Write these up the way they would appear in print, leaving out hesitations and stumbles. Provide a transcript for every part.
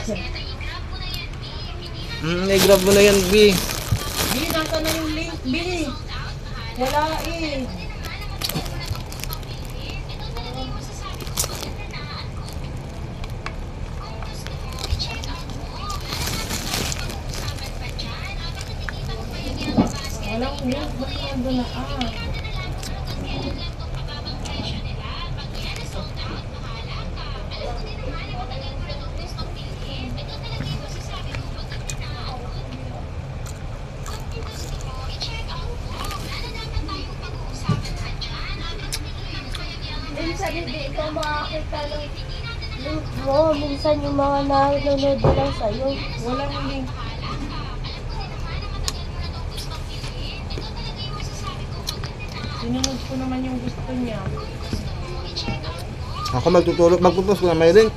I-grab mo na yan, B. B, nasa na yung link, B? Wala eh. Walang link, ba't nandun na Minsan hindi ikaw makakita ng link mo. Minsan yung mga nanonood na lang sa'yo. Walang link. Sinunod ko naman yung gusto niya. Ako magpupost ko na may link.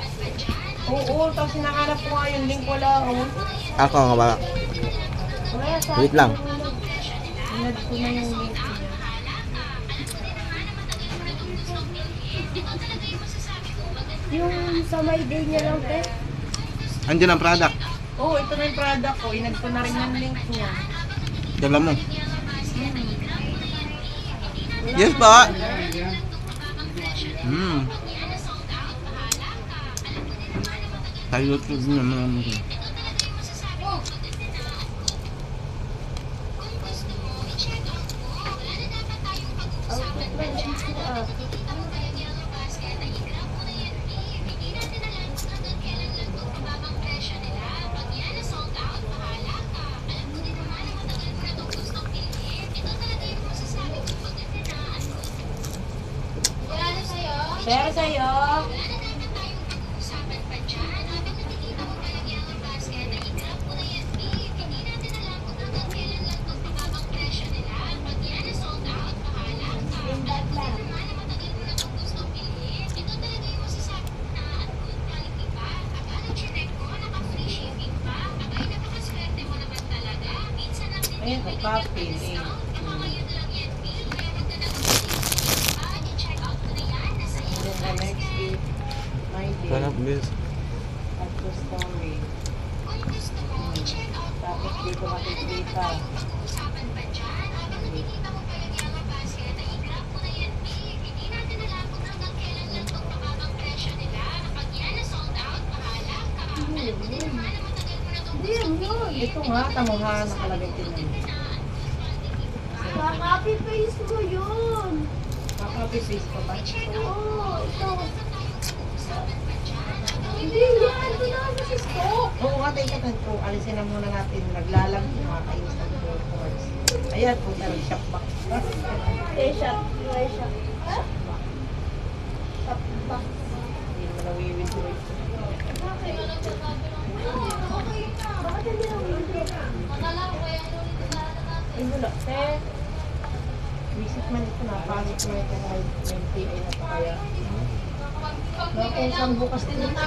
Oo, tapos hinahanap ko nga yung link, wala oh. Ako nga ba? Kaya sa Wait lang. Sinunod ko na yung link niya. yung sa my day niya lang, te. Andiyan ang product. Oo, ito na yung product ko. Inad ko na rin yung link niya. Tignan mo. Yes ba? Sa YouTube naman. Outfit lang dito Pero sa'yo, ayun ko, copy, link. Then the next week, my day, Sarap, bis. at the story. Tapos dito makikita. Hindi yan yun. Ito nga, tamuha, nakalagay din naman. Copy paste mo yun. Copy-paste ko ba? Oo, ito. Hindi yan. Ito na sa stock. Oo nga, tayo ka ito. Alisin na muna natin. Naglalag yung mga kainis na boards. Ayan, punta ng shop back. Shop. May shop. Shop back. Hindi naman nawiwithdraw ito. Bakit hindi na withdraw? Ay, wala. Visit man ito na. Pangit mo ito na yung PA na pa kaya. Nakusang bukas din ito.